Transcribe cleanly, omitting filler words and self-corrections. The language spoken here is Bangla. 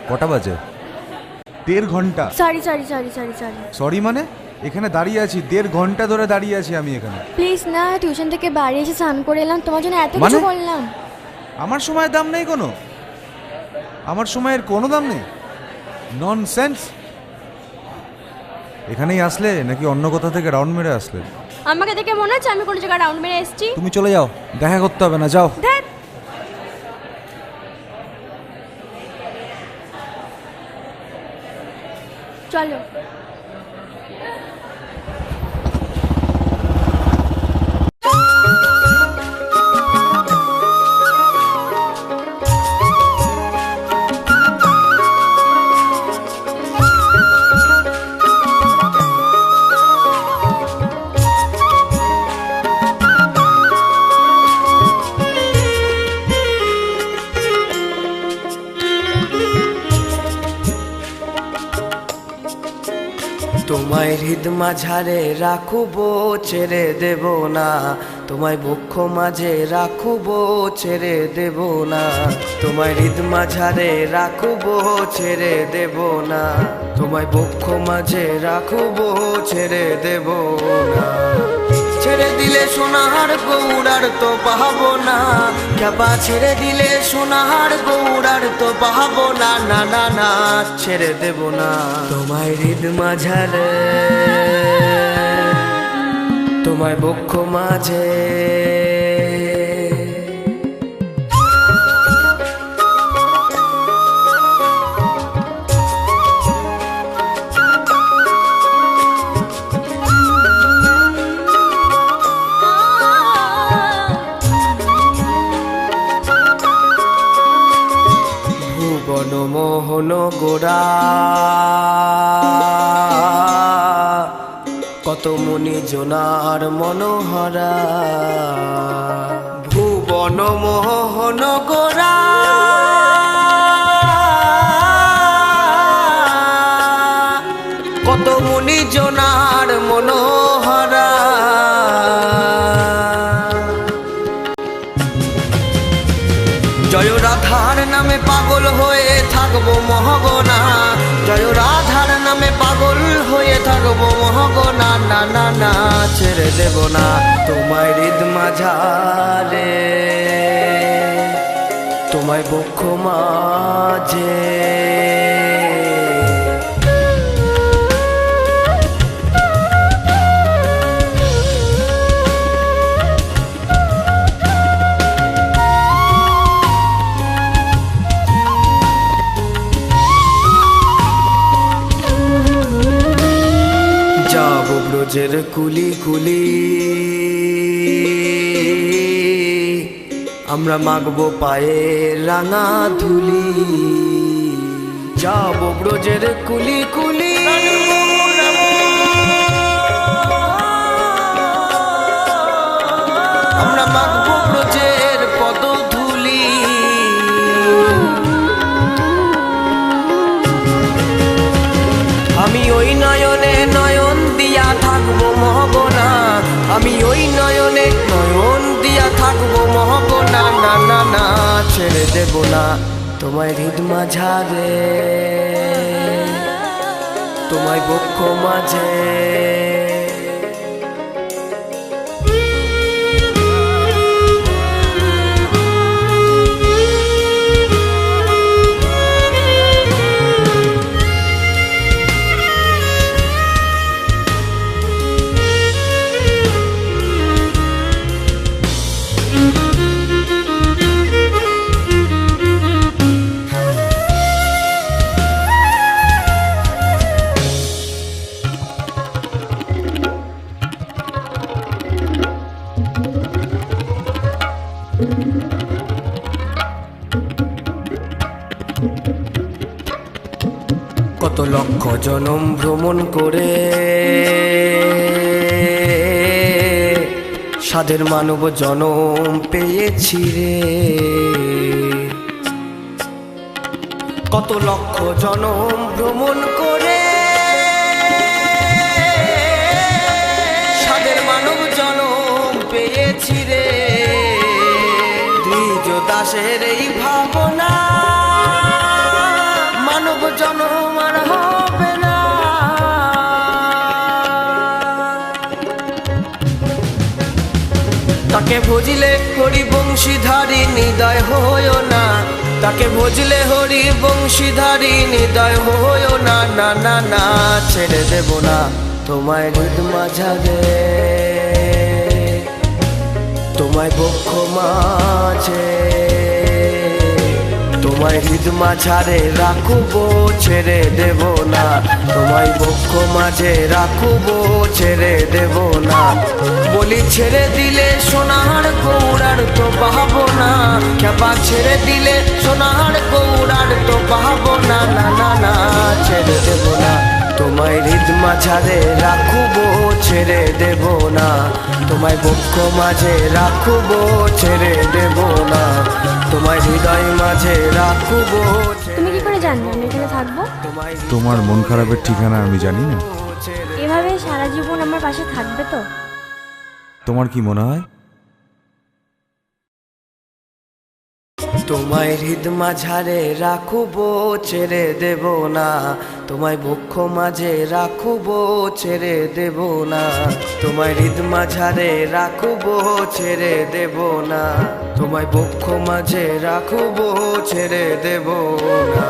কটা বাজে? 1.5 ঘন্টা। সরি। সরি মানে? এখানে দাঁড়িয়ে আছি, 1.5 ঘন্টা ধরে দাঁড়িয়ে আছি আমি এখানে। প্লিজ না, টিউশন থেকে বাড়ি এসে স্নান করে এলাম, তোমার জন্য এত কিছু করলাম। আমার সময়ের দাম নেই কোনো? আমার সময়ের কোনো দাম নেই? ননসেন্স। এখানেই আসলে নাকি অন্য কোথা থেকে রাউন্ড মেরে আসলে? আমাকে দেখে মনে হচ্ছে আমি কোনো জায়গায় রাউন্ড মেরে এসেছি? তুমি চলে যাও, দেখা করতে হবে না, যাও। ধ্যাৎ। চলো। তোমায় হৃদ মাঝারে রাখবো, ছেড়ে দেব না। তোমায় বক্ষ মাঝে রাখবো, ছেড়ে দেব না। তোমায় হৃদ মাঝারে রাখবো, ছেড়ে দেব না। তোমায় বক্ষ মাঝে রাখবো, ছেড়ে দেব না। ছেড়ে দিলে সোনার গৌড়ার তো পাবো না, ক্যাপা ছেড়ে দিলে সোনার গৌড়ার তো পাবো না। না না না, ছেড়ে দেব না। তোমায় হৃদ মাঝারে, তোমায় বক্ষ মাঝে। মোহন গোরা কত মনি জোনার মনোহরা। ভুবন মোহন গোরা কত মনি জোনার মনোহরা। জয় রাধার নামে পাগল হয়ে থাকবো মহগনা, জয় রাধার নামে পাগল হয়ে থাকবো মহগনা। না না না, ছেড়ে দেব না। তোমায় হৃদ মাঝারে, তোমায় বক্ষ মাঝে। যাবো ব্রজের কুলি কুলি, আমরা মাগবো পায়ে রাঙা ধুলি। যাবো ব্রজের কুলি কুলি, আমরা মাগবো ব্রজের পদধূলি। আমি ওই নয়নে নয়ন দিয়া থাকবো মহগনা, আমি ওই নয়নে নয়ন দিয়া থাকবো মহগনা। না না না, ছেড়ে দেব না। তোমায় হৃদ মাঝারে, তোমায় বক্ষ মাঝে। কত লক্ষ জনম ভ্রমণ করে সাধের মানব জনম পেয়েছি রে। কত লক্ষ জনম ভ্রমণ করে সাধের মানব জনম পেয়েছি রে। দ্বিজ দাসের এই ভাবনা জনম আর হবে না। তাকে ভজিলে হরি বংশীধারী নিদয় হইও না, তাকে ভজলে হরি বংশীধারী নিদয় হইও না, না না না ছেড়ে দেব না তোমায় হৃদ মাঝারে, তোমায় বক্ষ মাঝে, তোমায় হৃদ মাঝারে রাখবো ছেড়ে দেব না, তোমায় বক্ষ মাঝে রাখবো ছেড়ে দেব না। বলি ছেড়ে দিলে সোনার গৌড়ার তো পাবো না, খেপা ছেড়ে দিলে সোনার গৌড়ার তো পাবো না, না না না ছেড়ে দেব না তোমায় হৃদ মাঝারে রাখবো ছেড়ে দেব না, তোমায় বক্ষ মাঝে রাখবো ছেড়ে দেব না, তোমায় হৃদয় মাঝে রাখবো। তুমি কি করে জানবে আমি এখানে থাকবো? তোমার মন খারাপের ঠিকানা আমি জানি না। এভাবে সারা জীবন আমার পাশে থাকবে তো? তোমার কি মনে হয়? তোমায় হৃদ মাঝারে রাখবো ছেড়ে দেব না, তোমায় বক্ষ মাঝে রাখবো ছেড়ে দেব না, তোমায় হৃদ মাঝারে রাখবো ছেড়ে দেব না, তোমায় বক্ষ মাঝে রাখবো ছেড়ে দেব না।